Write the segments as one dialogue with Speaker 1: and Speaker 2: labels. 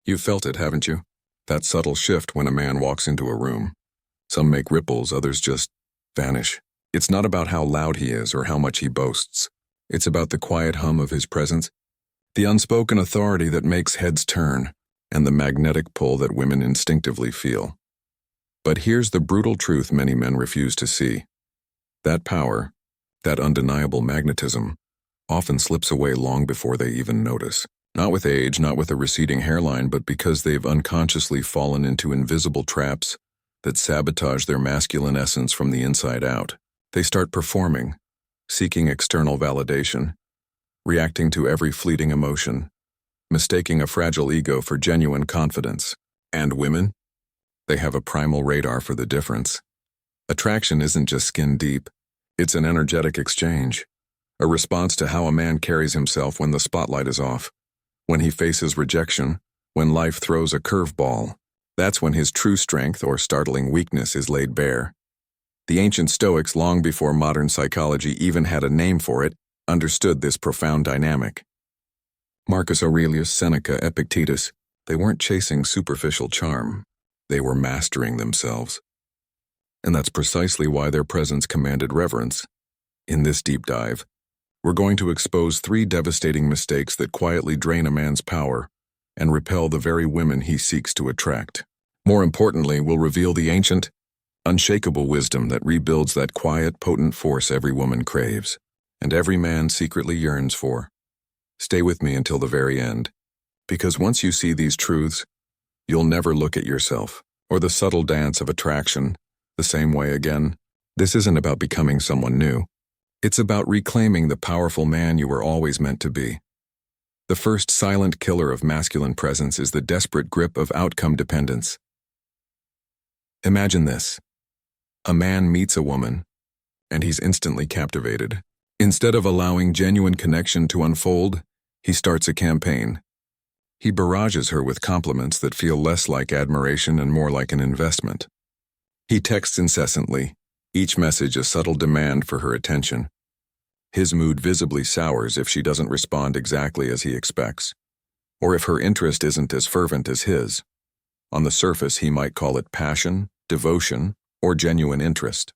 Speaker 1: You've felt it, haven't you? That subtle shift when a man walks into a room. Some make ripples, others just vanish. It's not about how loud he is or how much he boasts. It's about the quiet hum of his presence, the unspoken authority that makes heads turn, and the magnetic pull that women instinctively feel. But here's the brutal truth many men refuse to see. That power, that undeniable magnetism, often slips away long before they even notice. Not with age, not with a receding hairline, but because they've unconsciously fallen into invisible traps that sabotage their masculine essence from the inside out. They start performing, seeking external validation, reacting to every fleeting emotion, mistaking a fragile ego for genuine confidence. And women? They have a primal radar for the difference. Attraction isn't just skin deep, it's an energetic exchange, a response to how a man carries himself when the spotlight is off, when he faces rejection, when life throws a curveball. That's when his true strength or startling weakness is laid bare. The ancient Stoics, long before modern psychology even had a name for it, understood this profound dynamic. Marcus Aurelius, Seneca, Epictetus, they weren't chasing superficial charm. They were mastering themselves. And that's precisely why their presence commanded reverence. In this deep dive, we're going to expose 3 devastating mistakes that quietly drain a man's power and repel the very women he seeks to attract. More importantly, we'll reveal the ancient, unshakable wisdom that rebuilds that quiet, potent force every woman craves, and every man secretly yearns for. Stay with me until the very end, because once you see these truths, you'll never look at yourself, or the subtle dance of attraction, the same way again. This isn't about becoming someone new. It's about reclaiming the powerful man you were always meant to be. The first silent killer of masculine presence is the desperate grip of outcome dependence. Imagine this. A man meets a woman, and he's instantly captivated. Instead of allowing genuine connection to unfold, he starts a campaign. He barrages her with compliments that feel less like admiration and more like an investment. He texts incessantly, each message a subtle demand for her attention. His mood visibly sours if she doesn't respond exactly as he expects, or if her interest isn't as fervent as his. On the surface, he might call it passion, devotion, or genuine interest.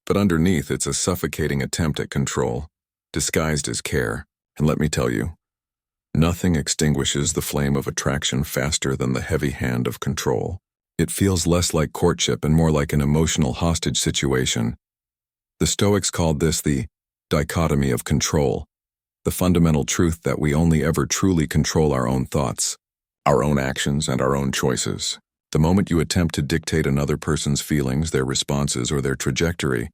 Speaker 1: But underneath, it's a suffocating attempt at control, disguised as care. And let me tell you, nothing extinguishes the flame of attraction faster than the heavy hand of control. It feels less like courtship and more like an emotional hostage situation. The Stoics called this the dichotomy of control, the fundamental truth that we only ever truly control our own thoughts, our own actions, and our own choices. The moment you attempt to dictate another person's feelings, their responses, or their trajectory,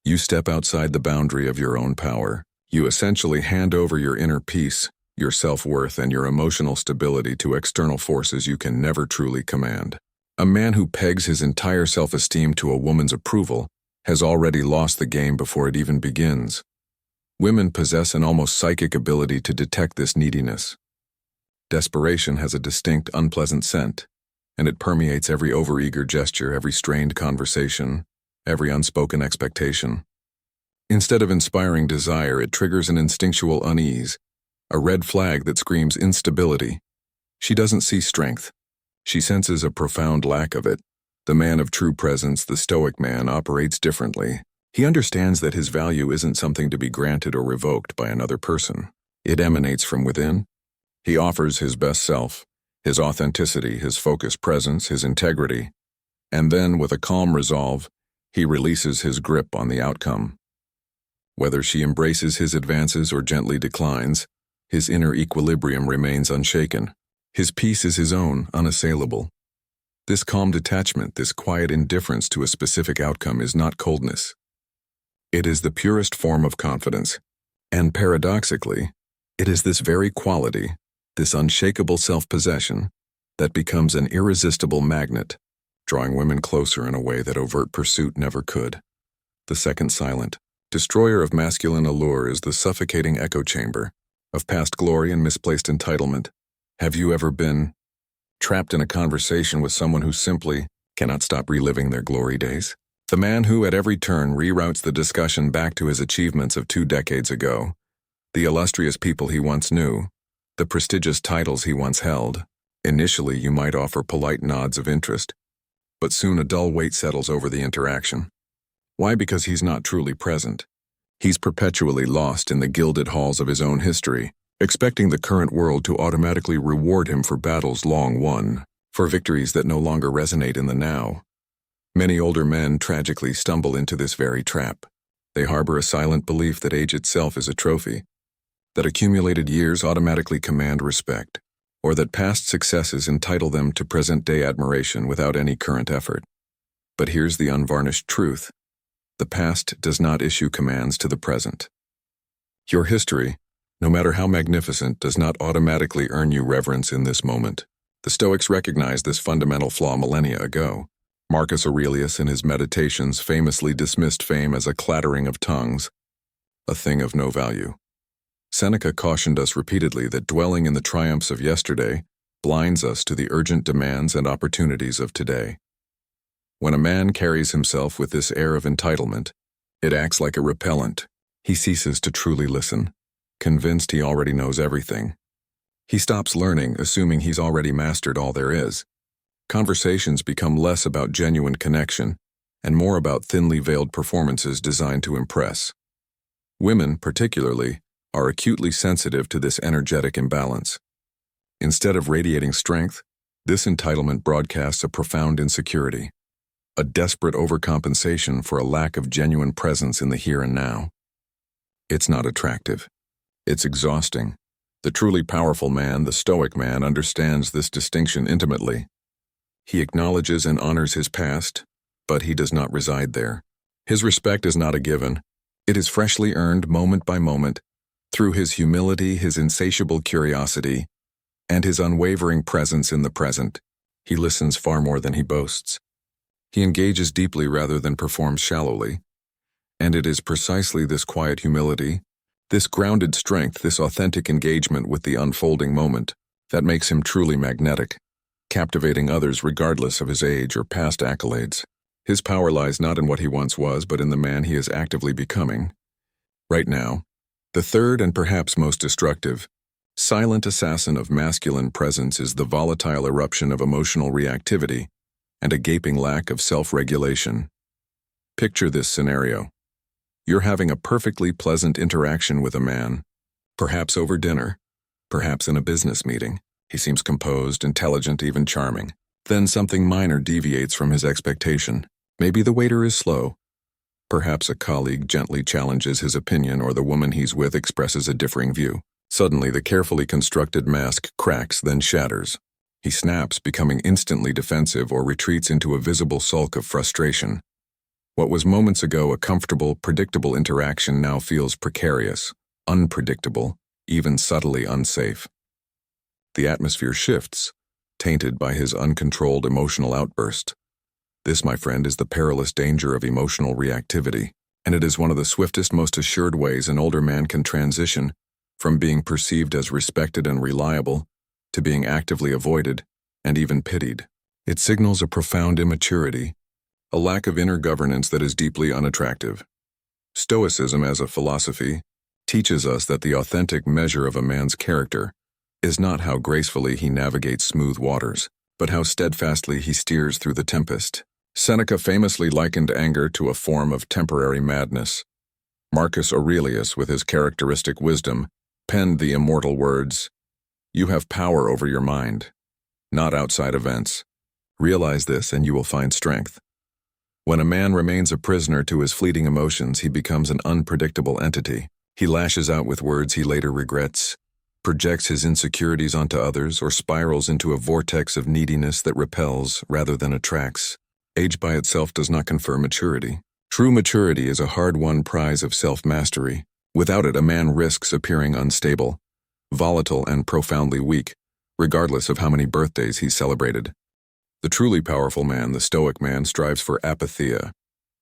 Speaker 1: you step outside the boundary of your own power. You essentially hand over your inner peace, your self-worth, and your emotional stability to external forces you can never truly command. A man who pegs his entire self-esteem to a woman's approval has already lost the game before it even begins. Women possess an almost psychic ability to detect this neediness. Desperation has a distinct, unpleasant scent, and it permeates every overeager gesture, every strained conversation, every unspoken expectation. Instead of inspiring desire, it triggers an instinctual unease, a red flag that screams instability. She doesn't see strength. She senses a profound lack of it. The man of true presence, the Stoic man, operates differently. He understands that his value isn't something to be granted or revoked by another person. It emanates from within. He offers his best self, his authenticity, his focused presence, his integrity. And then, with a calm resolve, he releases his grip on the outcome. Whether she embraces his advances or gently declines, his inner equilibrium remains unshaken. His peace is his own, unassailable. This calm detachment, this quiet indifference to a specific outcome is not coldness. It is the purest form of confidence. And paradoxically, it is this very quality, this unshakable self-possession, that becomes an irresistible magnet, drawing women closer in a way that overt pursuit never could. The second silent, destroyer of masculine allure is the suffocating echo chamber of past glory and misplaced entitlement. Have you ever been trapped in a conversation with someone who simply cannot stop reliving their glory days? The man who at every turn reroutes the discussion back to his achievements of 2 decades ago, the illustrious people he once knew, the prestigious titles he once held. Initially, you might offer polite nods of interest, but soon a dull weight settles over the interaction. Why? Because he's not truly present. He's perpetually lost in the gilded halls of his own history, expecting the current world to automatically reward him for battles long won, for victories that no longer resonate in the now. Many older men tragically stumble into this very trap. They harbor a silent belief that age itself is a trophy, that accumulated years automatically command respect, or that past successes entitle them to present-day admiration without any current effort. But here's the unvarnished truth. The past does not issue commands to the present. Your history, no matter how magnificent, does not automatically earn you reverence in this moment. The Stoics recognized this fundamental flaw millennia ago. Marcus Aurelius in his Meditations famously dismissed fame as a clattering of tongues, a thing of no value. Seneca cautioned us repeatedly that dwelling in the triumphs of yesterday blinds us to the urgent demands and opportunities of today. When a man carries himself with this air of entitlement, it acts like a repellent. He ceases to truly listen, convinced he already knows everything. He stops learning, assuming he's already mastered all there is. Conversations become less about genuine connection and more about thinly veiled performances designed to impress. Women, particularly, are acutely sensitive to this energetic imbalance. Instead of radiating strength, this entitlement broadcasts a profound insecurity, a desperate overcompensation for a lack of genuine presence in the here and now. It's not attractive. It's exhausting. The truly powerful man, the Stoic man, understands this distinction intimately. He acknowledges and honors his past, but he does not reside there. His respect is not a given. It is freshly earned moment by moment through his humility, his insatiable curiosity, and his unwavering presence in the present. He listens far more than he boasts. He engages deeply rather than performs shallowly. And it is precisely this quiet humility, this grounded strength, this authentic engagement with the unfolding moment that makes him truly magnetic, captivating others regardless of his age or past accolades. His power lies not in what he once was, but in the man he is actively becoming. Right now, the third and perhaps most destructive, silent assassin of masculine presence is the volatile eruption of emotional reactivity and a gaping lack of self-regulation. Picture this scenario. You're having a perfectly pleasant interaction with a man, perhaps over dinner, perhaps in a business meeting. He seems composed, intelligent, even charming. Then something minor deviates from his expectation. Maybe the waiter is slow. Perhaps a colleague gently challenges his opinion, or the woman he's with expresses a differing view. Suddenly, the carefully constructed mask cracks, then shatters. He snaps, becoming instantly defensive, or retreats into a visible sulk of frustration. What was moments ago a comfortable, predictable interaction now feels precarious, unpredictable, even subtly unsafe. The atmosphere shifts, tainted by his uncontrolled emotional outburst. This, my friend, is the perilous danger of emotional reactivity, and it is one of the swiftest, most assured ways an older man can transition from being perceived as respected and reliable to being actively avoided and even pitied. It signals a profound immaturity, a lack of inner governance that is deeply unattractive. Stoicism, as a philosophy, teaches us that the authentic measure of a man's character is not how gracefully he navigates smooth waters, but how steadfastly he steers through the tempest. Seneca famously likened anger to a form of temporary madness. Marcus Aurelius, with his characteristic wisdom, penned the immortal words, "You have power over your mind, not outside events. Realize this and you will find strength." When a man remains a prisoner to his fleeting emotions, he becomes an unpredictable entity. He lashes out with words he later regrets, projects his insecurities onto others, or spirals into a vortex of neediness that repels rather than attracts. Age by itself does not confer maturity. True maturity is a hard-won prize of self-mastery. Without it, a man risks appearing unstable, volatile, and profoundly weak, regardless of how many birthdays he's celebrated. The truly powerful man, the Stoic man, strives for apatheia,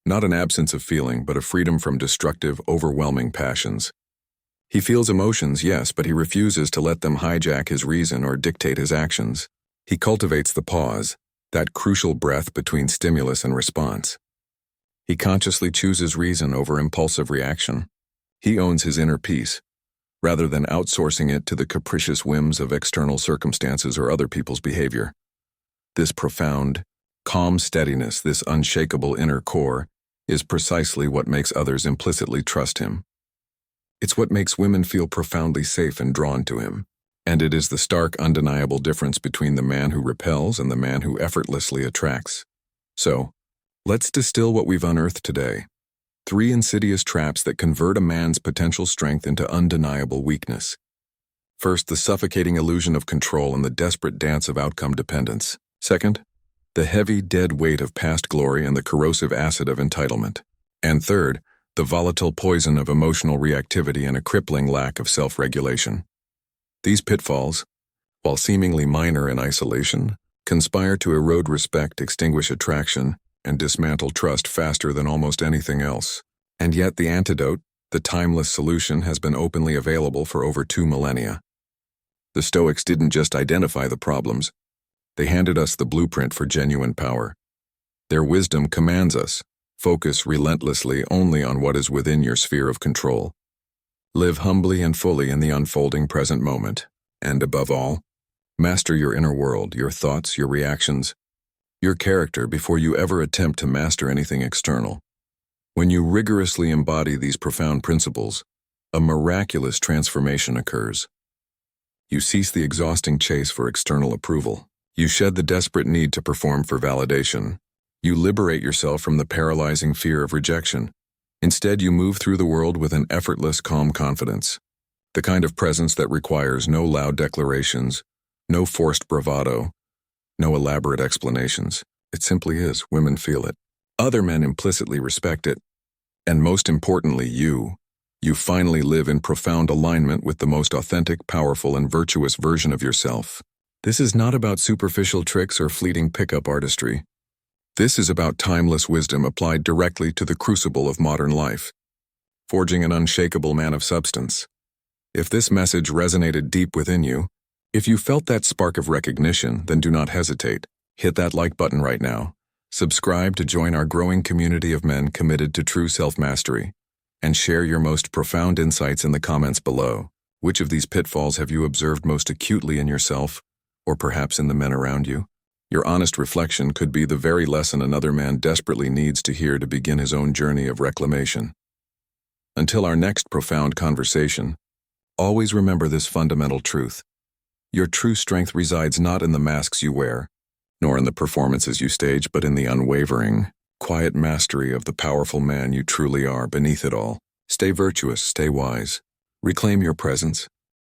Speaker 1: not an absence of feeling, but a freedom from destructive, overwhelming passions. He feels emotions, yes, but he refuses to let them hijack his reason or dictate his actions. He cultivates the pause, that crucial breath between stimulus and response. He consciously chooses reason over impulsive reaction. He owns his inner peace, rather than outsourcing it to the capricious whims of external circumstances or other people's behavior. This profound, calm steadiness, this unshakable inner core, is precisely what makes others implicitly trust him. It's what makes women feel profoundly safe and drawn to him. And it is the stark, undeniable difference between the man who repels and the man who effortlessly attracts. So, let's distill what we've unearthed today. 3 insidious traps that convert a man's potential strength into undeniable weakness. First, the suffocating illusion of control and the desperate dance of outcome dependence. Second, the heavy, dead weight of past glory and the corrosive acid of entitlement. And third, the volatile poison of emotional reactivity and a crippling lack of self-regulation. These pitfalls, while seemingly minor in isolation, conspire to erode respect, extinguish attraction, and dismantle trust faster than almost anything else. And yet the antidote, the timeless solution, has been openly available for over 2 millennia. The Stoics didn't just identify the problems, they handed us the blueprint for genuine power. Their wisdom commands us: focus relentlessly only on what is within your sphere of control. Live humbly and fully in the unfolding present moment, and above all, master your inner world, your thoughts, your reactions, your character before you ever attempt to master anything external. When you rigorously embody these profound principles, a miraculous transformation occurs. You cease the exhausting chase for external approval. You shed the desperate need to perform for validation. You liberate yourself from the paralyzing fear of rejection. Instead, you move through the world with an effortless, calm confidence, the kind of presence that requires no loud declarations, no forced bravado, no elaborate explanations. It simply is. Women feel it. Other men implicitly respect it. And most importantly, you finally live in profound alignment with the most authentic, powerful, and virtuous version of yourself. This is not about superficial tricks or fleeting pickup artistry. This is about timeless wisdom applied directly to the crucible of modern life, forging an unshakable man of substance. If this message resonated deep within you, if you felt that spark of recognition, then do not hesitate. Hit that like button right now. Subscribe to join our growing community of men committed to true self-mastery, and share your most profound insights in the comments below. Which of these pitfalls have you observed most acutely in yourself, or perhaps in the men around you? Your honest reflection could be the very lesson another man desperately needs to hear to begin his own journey of reclamation. Until our next profound conversation, always remember this fundamental truth. Your true strength resides not in the masks you wear, nor in the performances you stage, but in the unwavering, quiet mastery of the powerful man you truly are beneath it all. Stay virtuous, stay wise, reclaim your presence,